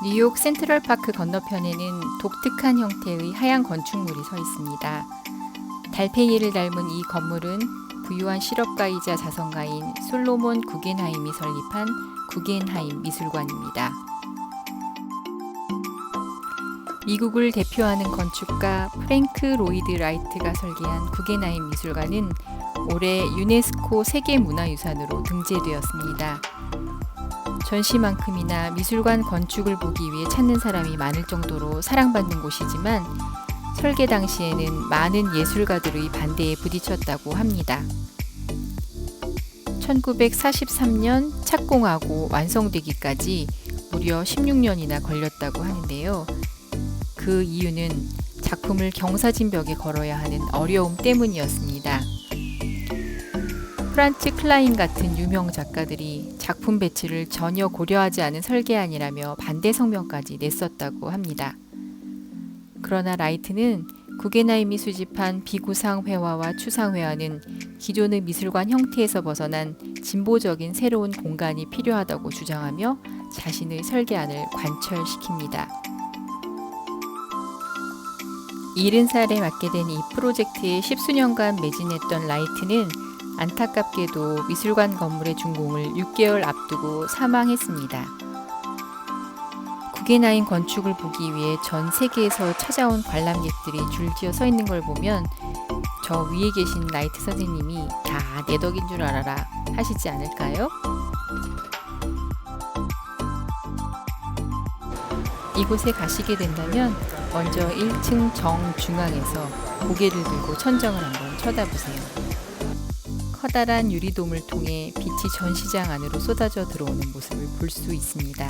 뉴욕 센트럴파크 건너편에는 독특한 형태의 하얀 건축물이 서 있습니다. 달팽이를 닮은 이 건물은 부유한 실업가이자 자선가인 솔로몬 구겐하임이 설립한 구겐하임 미술관입니다. 미국을 대표하는 건축가 프랭크 로이드 라이트가 설계한 구겐하임 미술관은 올해 유네스코 세계문화유산으로 등재되었습니다. 전시만큼이나 미술관 건축을 보기 위해 찾는 사람이 많을 정도로 사랑받는 곳이지만 설계 당시에는 많은 예술가들의 반대에 부딪혔다고 합니다. 1943년 착공하고 완성되기까지 무려 16년이나 걸렸다고 하는데요. 그 이유는 작품을 경사진 벽에 걸어야 하는 어려움 때문이었습니다. 프란츠 클라인 같은 유명 작가들이 작품 배치를 전혀 고려하지 않은 설계안이라며 반대 성명까지 냈었다고 합니다. 그러나 라이트는 구겐하임이 수집한 비구상 회화와 추상 회화는 기존의 미술관 형태에서 벗어난 진보적인 새로운 공간이 필요하다고 주장하며 자신의 설계안을 관철시킵니다. 70살에 맡게 된 이 프로젝트에 10수년간 매진했던 라이트는 안타깝게도 미술관 건물의 준공을 6개월 앞두고 사망했습니다. 구겐하임 건축을 보기 위해 전 세계에서 찾아온 관람객들이 줄지어 서 있는 걸 보면 저 위에 계신 라이트 선생님이 다 내 덕인 줄 알아라 하시지 않을까요? 이곳에 가시게 된다면 먼저 1층 정중앙에서 고개를 들고 천정을 한번 쳐다보세요. 커다란 유리돔을 통해 빛이 전시장 안으로 쏟아져 들어오는 모습을 볼 수 있습니다.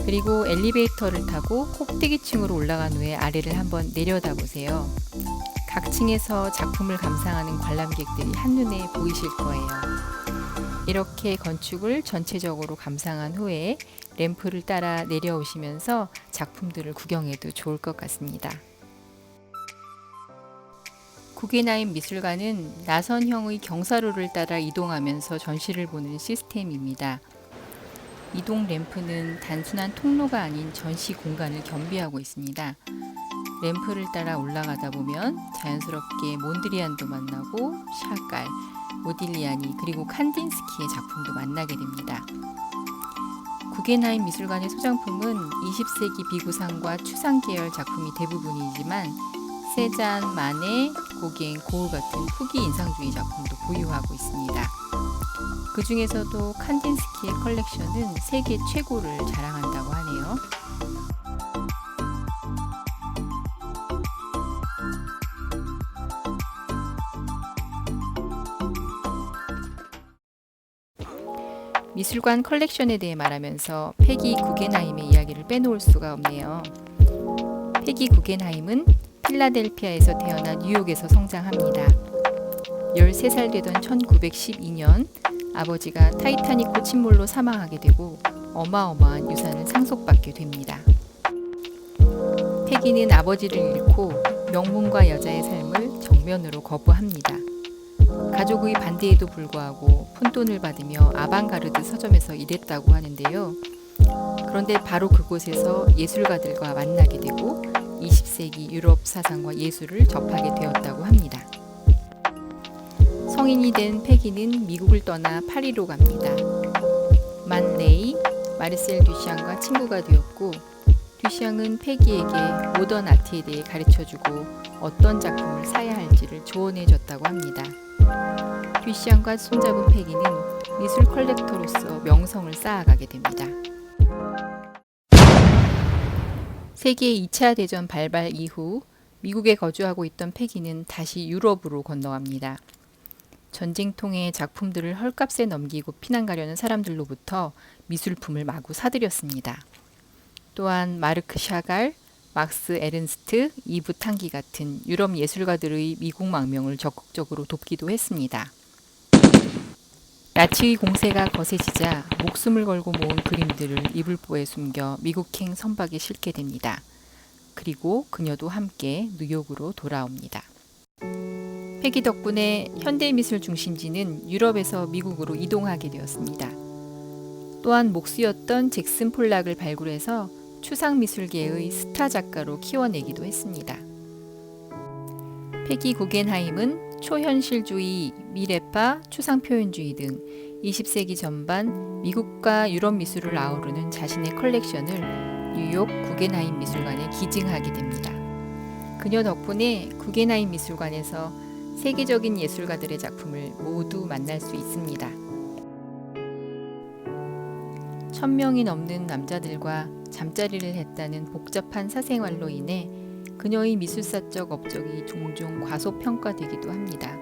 그리고 엘리베이터를 타고 꼭대기층으로 올라간 후에 아래를 한번 내려다보세요. 각 층에서 작품을 감상하는 관람객들이 한눈에 보이실 거예요. 이렇게 건축을 전체적으로 감상한 후에 램프를 따라 내려오시면서 작품들을 구경해도 좋을 것 같습니다. 구겐하임 미술관은 나선형의 경사로를 따라 이동하면서 전시를 보는 시스템입니다. 이동 램프는 단순한 통로가 아닌 전시 공간을 겸비하고 있습니다. 램프를 따라 올라가다 보면 자연스럽게 몬드리안도 만나고 샤갈, 모딜리아니 그리고 칸딘스키의 작품도 만나게 됩니다. 구겐하임 미술관의 소장품은 20세기 비구상과 추상 계열 작품이 대부분이지만 세잔, 마네, 고갱, 고흐 같은 후기 인상주의 작품도 보유하고 있습니다. 그 중에서도 칸딘스키의 컬렉션은 세계 최고를 자랑한다고 하네요. 미술관 컬렉션에 대해 말하면서 패기 구겐하임의 이야기를 빼놓을 수가 없네요. 패기 구겐하임은 필라델피아에서 태어나 뉴욕에서 성장합니다. 13살 되던 1912년 아버지가 타이타닉 고침몰로 사망하게 되고 어마어마한 유산을 상속받게 됩니다. 패기는 아버지를 잃고 명문과 여자의 삶을 정면으로 거부합니다. 가족의 반대에도 불구하고 푼돈을 받으며 아방가르드 서점에서 일했다고 하는데요. 그런데 바로 그곳에서 예술가들과 만나게 되고 20세기 유럽 사상과 예술을 접하게 되었다고 합니다. 성인이 된 패기는 미국을 떠나 파리로 갑니다. 만 레이, 마르셀 듀샹과 친구가 되었고 듀샹은 패기에게 모던 아트에 대해 가르쳐주고 어떤 작품을 사야 할지를 조언해줬다고 합니다. 듀샹과 손잡은 패기는 미술 컬렉터로서 명성을 쌓아가게 됩니다. 세계 2차 대전 발발 이후 미국에 거주하고 있던 패기는 다시 유럽으로 건너갑니다. 전쟁통에 작품들을 헐값에 넘기고 피난 가려는 사람들로부터 미술품을 마구 사들였습니다. 또한 마르크 샤갈, 막스 에른스트, 이브 탕기 같은 유럽 예술가들의 미국 망명을 적극적으로 돕기도 했습니다. 나치의 공세가 거세지자 목숨을 걸고 모은 그림들을 이불보에 숨겨 미국행 선박에 싣게 됩니다. 그리고 그녀도 함께 뉴욕으로 돌아옵니다. 패기 덕분에 현대미술 중심지는 유럽에서 미국으로 이동하게 되었습니다. 또한 목수였던 잭슨 폴락을 발굴해서 추상미술계의 스타 작가로 키워내기도 했습니다. 패기 구겐하임은 초현실주의, 미래파, 추상표현주의 등 20세기 전반 미국과 유럽 미술을 아우르는 자신의 컬렉션을 뉴욕 구겐하임 미술관에 기증하게 됩니다. 그녀 덕분에 구겐하임 미술관에서 세계적인 예술가들의 작품을 모두 만날 수 있습니다. 1000명이 넘는 남자들과 잠자리를 했다는 복잡한 사생활로 인해 그녀의 미술사적 업적이 종종 과소평가되기도 합니다.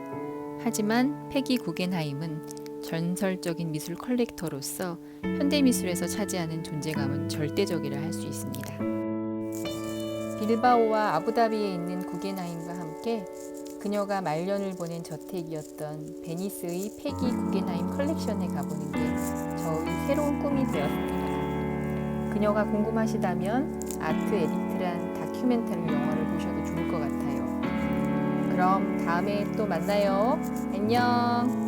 하지만 패기 구겐하임은 전설적인 미술 컬렉터로서 현대미술에서 차지하는 존재감은 절대적이라 할 수 있습니다. 빌바오와 아부다비에 있는 구겐하임과 함께 그녀가 말년을 보낸 저택이었던 베니스의 패기 구겐하임 컬렉션에 가보는 게 저의 새로운 꿈이 되었습니다. 그녀가 궁금하시다면 아트 에디트란 다큐멘터리 영화를 보셔도 좋을 것 같아요. 그럼 다음에 또 만나요. 안녕.